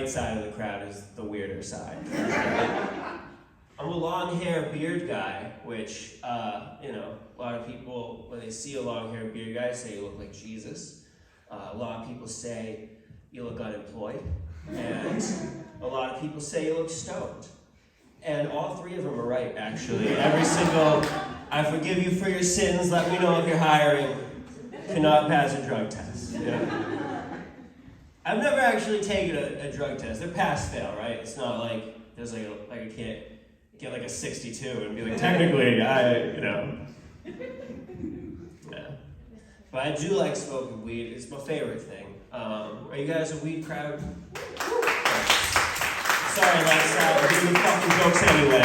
right side of the crowd is the weirder side. I'm a long hair beard guy, which, a lot of people, when they see a long hair beard guy, say you look like Jesus. A lot of people say you look unemployed. And a lot of people say you look stoned. And all three of them are right, actually. Every single, I forgive you for your sins, let me know if you're hiring, cannot pass a drug test. Yeah. I've never actually taken a drug test. They're pass-fail, right? It's not like there's like I can't get like a 62 and be like, technically, Yeah. But I do like smoking weed. It's my favorite thing. Are you guys a weed crowd? Sorry, Lex, we're doing fucking jokes anyway.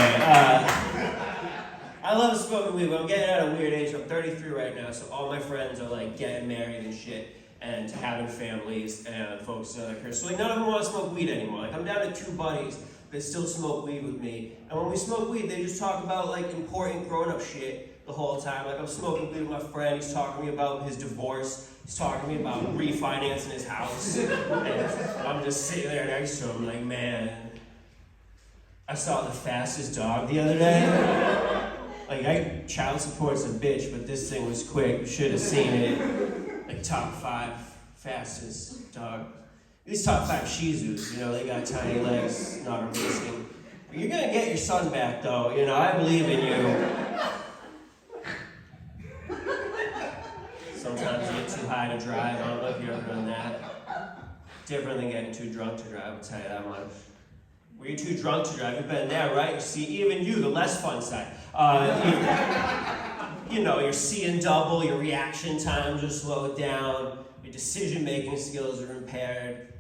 I love smoking weed, but I'm getting at a weird age. I'm 33 right now, so all my friends are like getting married and shit, and having families, and folks in their careers. So like none of them want to smoke weed anymore. Like I'm down to 2 buddies that still smoke weed with me. And when we smoke weed, they just talk about like important grown-up shit the whole time. Like I'm smoking weed with my friend, he's talking to me about his divorce, he's talking to me about refinancing his house. And I'm just sitting there next to him like, man, I saw The Fastest Dog the other day. Like, child support's a bitch, but this thing was quick. You should have seen it. Like, top 5 fastest dog. These top 5 Shih Tzus, they got tiny legs, not amazing. But you're gonna get your son back, though. I believe in you. Sometimes you get too high to drive. I don't know if you've ever done that. Different than getting too drunk to drive, I'll tell you that much. When you're too drunk to drive, you've been there, right? You see, even you, the less fun side. You're seeing double, your reaction times are slowed down, your decision-making skills are impaired.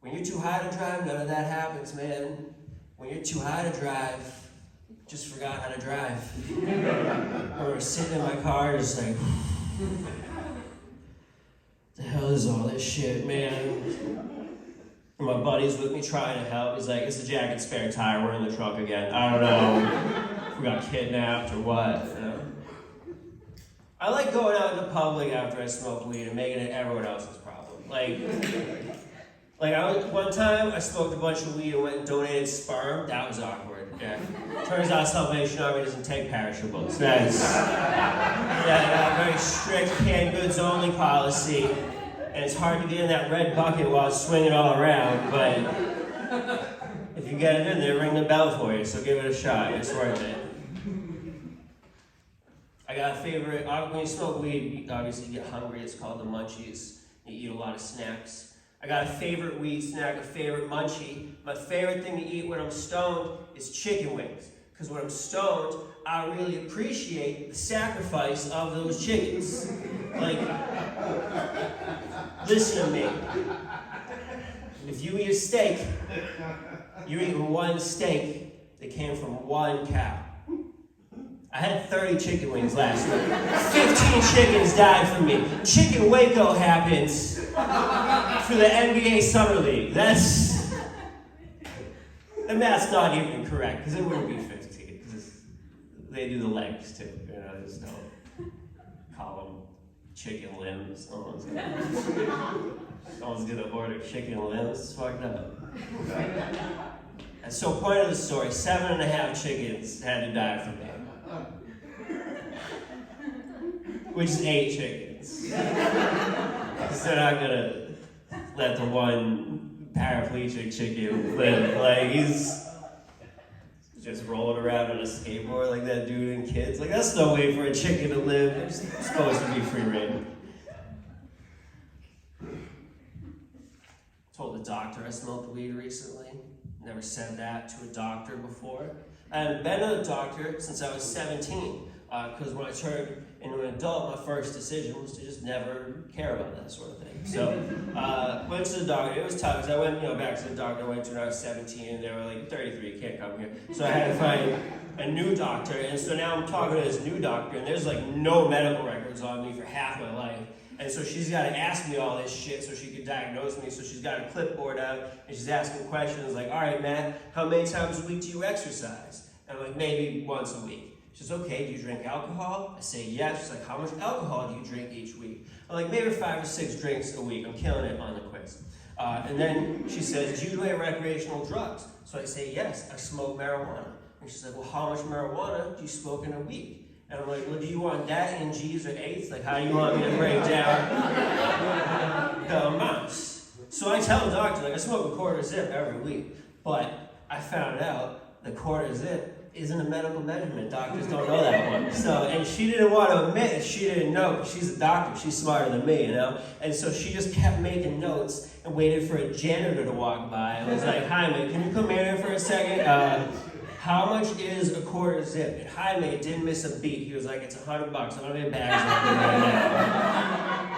When you're too high to drive, none of that happens, man. When you're too high to drive, just forgot how to drive. I remember sitting in my car, just like, the hell is all this shit, man? And my buddy's with me trying to help. He's like, it's a jacket spare tire, we're in the trunk again. I don't know if we got kidnapped or what. I like going out in the public after I smoke weed and making it everyone else's problem. One time I smoked a bunch of weed and went and donated sperm. That was awkward. Yeah. Turns out Salvation Army doesn't take perishables. That's a very strict canned goods only policy. And it's hard to get in that red bucket while it's swinging all around, but if you get it in there, ring the bell for you, so give it a shot. It's worth it. I got a favorite, when you smoke weed, obviously you get hungry. It's called the munchies. You eat a lot of snacks. I got a favorite weed snack, a favorite munchie. My favorite thing to eat when I'm stoned is chicken wings. Because when I'm stoned, I really appreciate the sacrifice of those chickens. Listen to me. If you eat a steak, you're eating one steak that came from one cow. I had 30 chicken wings last week. 15 chickens died from me. Chicken Waco happens for the NBA Summer League. The math's not even correct, because it wouldn't be 15, because they do the legs too. Just don't call them chicken limbs. Someone's gonna order chicken limbs. It's fucked up. And so, point of the story: 7.5 chickens had to die from me, which is 8 chickens. Because they're not gonna let the one paraplegic chicken live. He's just rolling around on a skateboard like that dude in Kids. That's no way for a chicken to live. It's supposed to be free range. Told the doctor I smoked weed recently. Never said that to a doctor before. I hadn't been to the doctor since I was 17. Because when I turned into an adult, my first decision was to just never care about that sort of thing. So, went to the doctor. It was tough, because I went, back to the doctor I went to when I was 17, and they were like, 33, you can't come here. So I had to find a new doctor, and so now I'm talking to this new doctor, and there's no medical records on me for half my life. And so she's got to ask me all this shit so she could diagnose me. So she's got a clipboard out, and she's asking questions like, all right, Matt, how many times a week do you exercise? And I'm like, maybe once a week. She says, okay, do you drink alcohol? I say, yes. She's like, how much alcohol do you drink each week? I'm like, maybe 5 or 6 drinks a week. I'm killing it on the quiz. And then she says, do you do any recreational drugs? So I say, yes, I smoke marijuana. And she's like, well, how much marijuana do you smoke in a week? And I'm like, well, do you want that in G's or eighths? Like, how do you want me to break down the amounts? So I tell the doctor, like, I smoke a quarter zip every week. But I found out the quarter zip isn't a medical measurement. Doctors don't know that one. So, and she didn't want to admit it. She didn't know, because she's a doctor. She's smarter than me, you know? And so she just kept making notes and waited for a janitor to walk by. And was like, Jaime, can you come in here for a second? How much is a quarter zip? And Jaime didn't miss a beat. He was like, it's $100. I'm gonna get bags on it right now.